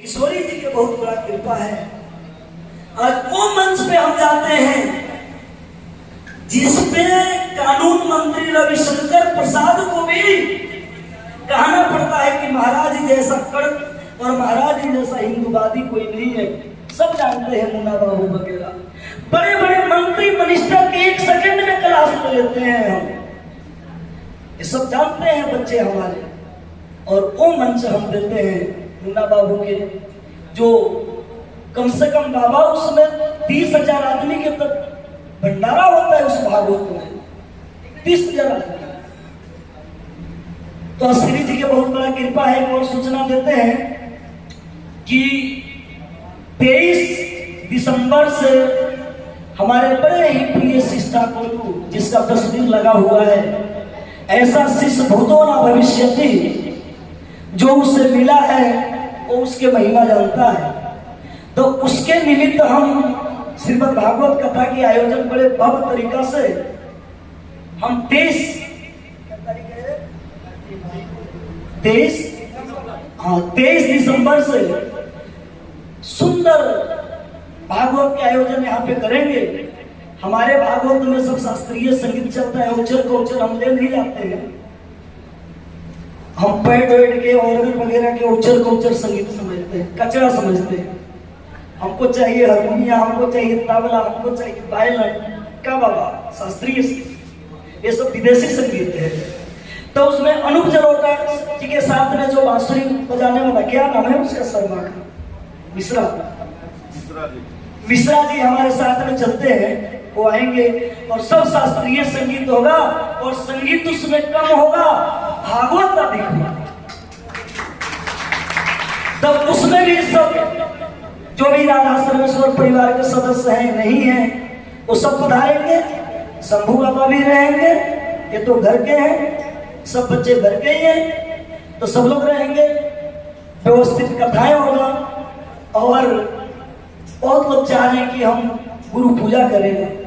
ईश्वरी जी के बहुत बड़ा कृपा है। आज वो मंच पे हम जाते हैं जिसपे कानून मंत्री रविशंकर प्रसाद को भी कहना पड़ता है कि महाराज जी जैसा कड़क और महाराज जी जैसा हिंदूवादी कोई नहीं है। सब जानते हैं, मुन्ना बाबू वगैरह बड़े बड़े मंत्री मिनिस्टर के 1 सेकंड में क्लास ले लेते हैं। हम ये सब जानते हैं बच्चे हमारे, और वो मंच हम देते हैं मुन्ना बाबू के, जो कम से कम बाबा उसमें 30,000 आदमी के तक भंडारा होता है उस भागवत में, 30,000 आदमी। तो श्री जी के बहुत बड़ा कृपा है। और सूचना देते हैं कि 23 दिसंबर से हमारे बड़े ही प्रिय शिष्टा को, जिसका तस्वीर लगा हुआ है, ऐसा शिष्य भूतो न भविष्यति, जो उससे मिला है वो उसके महिमा जानता है। तो उसके निमित्त हम श्रीमद् भागवत कथा की आयोजन बड़े भव्य तरीका से हम 23 दिसंबर से सुंदर भागवत के आयोजन यहाँ पे करेंगे। हमारे भागवत में सब शास्त्रीय संगीत चलता है, उच्चर कोचर हम ले नहीं जाते हैं। हम पैड वैड के ऑर्गन वगैरह के उच्चर कोचर संगीत समझते हैं, कचरा समझते हैं। हमको चाहिए हारमोनिया, हमको चाहिए तबला, हमको चाहिए वायलिन का बाबा शास्त्रीय संगीत, ये सब विदेशी संगीत है। तो उसमें अनूप जलोटा जी के साथ में जो बांसुरी बजाने वाला, क्या नाम है उसका, शर्मा का, मिश्रा जी हमारे साथ में चलते हैं। वो आएंगे और सब शास्त्रीय संगीत होगा, और संगीत उसमें कम होगा, भागवत अधिक होगा। तब उसमें भी सब जो भी राधा सर्वेश्वर परिवार के सदस्य हैं नहीं हैं, वो सब पधारेंगे। शंभू बाबा भी रहेंगे, ये तो घर के हैं, सब बच्चे घर के ही हैं, तो सब लोग रहेंगे। व्यवस्थित कथाएं होगा, और बहुत लोग चाह रहे हैं कि हम गुरु पूजा करें,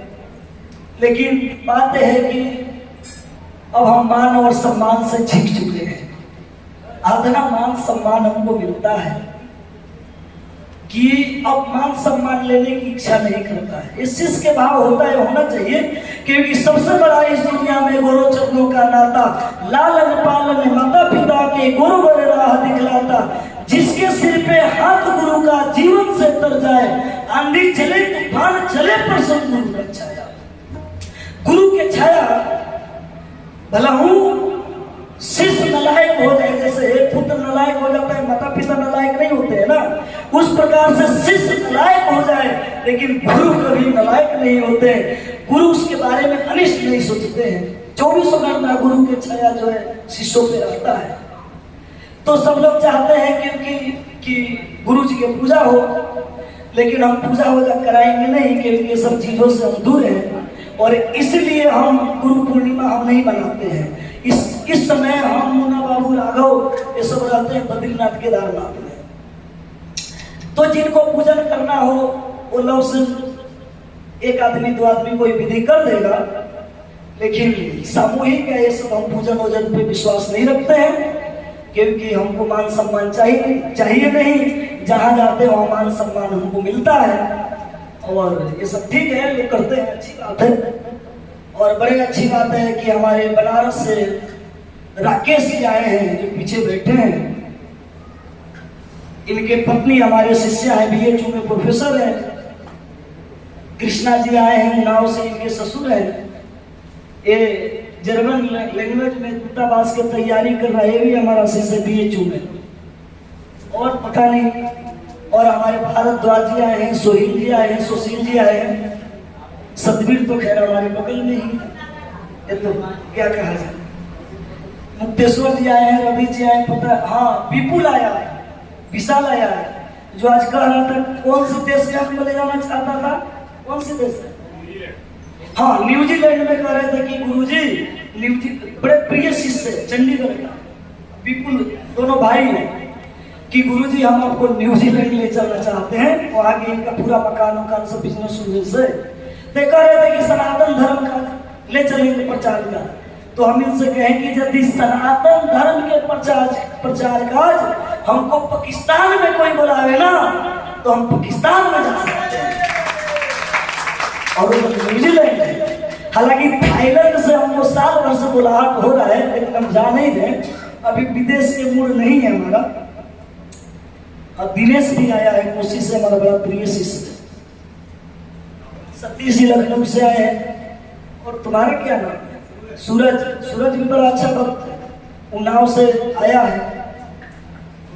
लेकिन बात है कि अब हम मान और सम्मान से झिक चुके हैं। आधना मान सम्मान हमको मिलता है कि अब मान सम्मान लेने की इच्छा नहीं करता है। इस चीज के भाव होता है, होना चाहिए, क्योंकि सबसे बड़ा इस दुनिया में गुरु चरणों का नाता, लालन पालन माता पिता के गुरु बड़े राह दिखलाता, जिसके सिर पे हाथ गुरु का जीवन से तर जाए, आंधी चले तूफान चले पर सब गुरु का छाया। गुरु के छाया भला हूं शिष्य नलायक हो जाए, जैसे एक पुत्र नलायक हो जाता है, माता पिता नलायक नहीं होते हैं ना, उस प्रकार से शिष्य नलायक हो जाए, लेकिन गुरु कभी नलायक नहीं होते। गुरु उसके बारे में अनिष्ट नहीं सोचते हैं। 24 घंटा गुरु के छाया जो है शिष्यों पे रहता है। तो सब लोग चाहते हैं कि गुरु जी की पूजा हो, लेकिन हम पूजा वूजा कराएंगे नहीं, क्योंकि ये सब चीजों से हम दूर हैं, और इसलिए हम गुरु पूर्णिमा हम नहीं मनाते हैं। इस समय हम मुन्ना बाबू, राघव, ये सब रहते हैं बद्रीनाथ केदारनाथ में। तो जिनको पूजन करना हो वो लोग सिर्फ 1 आदमी 2 आदमी कोई विधि कर देगा, लेकिन सामूहिक है ये सब। हम पूजन वोजन पे विश्वास नहीं रखते हैं, क्योंकि हमको मान सम्मान चाहिए नहीं। जहां जाते हैं वहां मान सम्मान हमको मिलता है, और ये सब ठीक है, ये करते हैं, अच्छी बात है। और बड़े अच्छी बात है कि हमारे बनारस से राकेश जी आए हैं, जो पीछे बैठे हैं। इनके पत्नी हमारे शिष्य है, BHU में प्रोफेसर है। कृष्णा जी आए हैं उन्नाव से, इनके ससुर है। ये जर्मन लैंग्वेज में दूतावास की तैयारी कर रहा है, भी हमारा शिष्य BHU में। और पता नहीं, और हमारे भारद्वाज जी आए हैं, सोहिल जी आए हैं, सुशील जी आए हैं। सतबीर तो खैर हमारे बगल में ही, ये तो क्या कहा जाए। मुक्तेश्वर जी आए हैं, रवि जी आए, पता, हाँ विपुल आया है, विशाल आया है, जो आज कह रहा था कौन से देश में हमको ले जाना चाहता था, कौन से देश है, हाँ न्यूजीलैंड में कह रहे थे कि गुरुजी, बड़े प्रिय शिष्य है चंडीगढ़ का विपुल, दोनों भाई हैं, कि गुरुजी हम आपको न्यूजीलैंड ले चलना चाहते हैं, वहां के इनका पूरा मकान सब बिजनेस है। तो कह रहे थे कि सनातन धर्म का ले चलेंगे प्रचार का। तो हम इनसे कहें कि यदि सनातन धर्म के प्रचार काज हमको पाकिस्तान में कोई बुलावे ना तो हम पाकिस्तान में जा सकते हैं और न्यूजीलैंड है। हालांकि थाईलैंड से हमको साल भर से बुलाहट हो रहा है, लेकिन हम जा नहीं रहे, अभी विदेश के मूड नहीं है हमारा। अब दिनेश भी आया है, कोशिश से हमारा बड़ा प्रिय शिष्य सतीश जी लखनऊ से आए हैं। और तुम्हारा क्या नाम है? सूरज भी बड़ा अच्छा भक्त है, उन्नाव से आया है।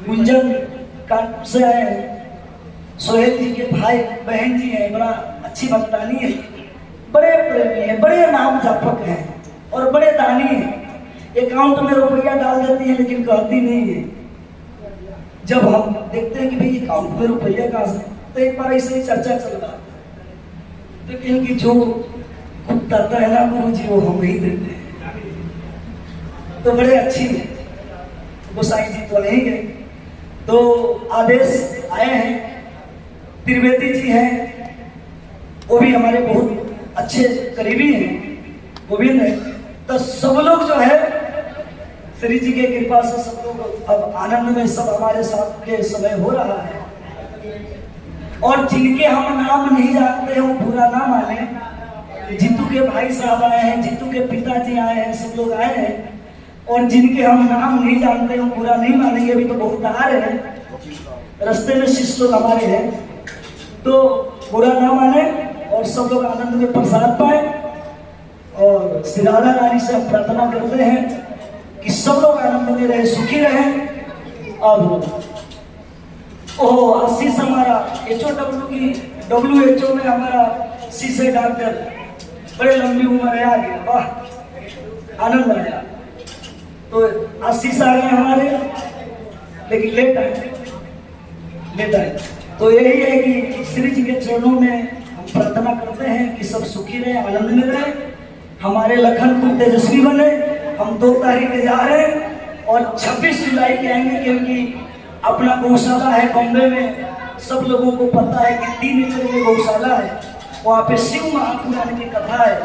गुंजन कानपुर से आए हैं। सोहेल जी के भाई बहन जी हैं, बड़ा अच्छी भक्तानी है, बड़े प्रेमी है, बड़े नाम जापक हैं और बड़े दानी हैं। अकाउंट में रुपया डाल देती है लेकिन कहती नहीं है। जब हम देखते हैं कि भाई अकाउंट में रुपया कहाँ से, तो एक बार ऐसे ही चर्चा चल रहा तो कहें कि जो कुत्ता है ना गुरु जी वो हम ही देते हैं। तो बड़े अच्छी है गोसाई जी तो आएंगे। तो आदेश आए हैं, त्रिवेदी जी हैं, वो भी हमारे बहुत अच्छे करीबी हैं, गोविंद है। तो सब लोग जो है श्री जी के कृपा से सब लोग अब आनंद में सब हमारे साथ के समय हो रहा है। और जिनके हम नाम नहीं जानते हैं वो बुरा ना माने। जीतू के भाई साहब आए हैं, जीतू के पिताजी आए हैं, सब लोग आए हैं। और जिनके हम नाम नहीं जानते हैं वो बुरा नहीं मानेंगे, अभी तो बहुत आ रहे हैं रास्ते में, शिष्य लोग हमारे हैं, तो बुरा ना माने और सब लोग आनंद में प्रसाद पाए। और श्री राधा रानी से हम प्रार्थना करते हैं कि सब लोग आनंद में रहे, सुखी रहे। अब ओह आशीष हमारा WHO में हमारा शीशे डॉक्टर, बड़े लंबी उम्र है, आ गया, वाह आनंद आया। तो आशीष आ गए हमारे, लेकिन लेट आए। तो यही है कि श्री जी के चरणों में हम प्रार्थना करते हैं कि सब सुखी रहे, आनंद में रहे, हमारे लखन को तेजस्वी बने। हम 2 तारीख जा रहे हैं और 26 जुलाई के आएंगे, क्योंकि अपना गौशाला है बॉम्बे में, सब लोगों को पता है कि 3 एकड़ में गौशाला है, वहाँ पे शिव महापुराण की कथा है।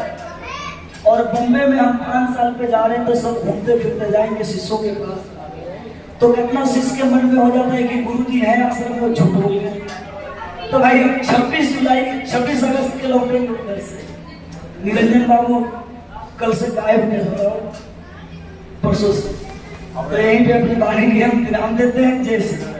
और बॉम्बे में हम 5 साल पे जा रहे हैं, तो सब घूमते फिरते जाएंगे शिष्यों के पास। तो कितना शिष्य के मन में हो जाता है कि गुरु जी है असल में, वो झूठ बोल गए। तो भाई 26 अगस्त के लौटेंगे उधर से। निरंजन बाबू कल से गायब नहीं हो रहा, परसों से। तो यहीं पे अपनी वाणी की हम विराम देते हैं। जय श्री राम।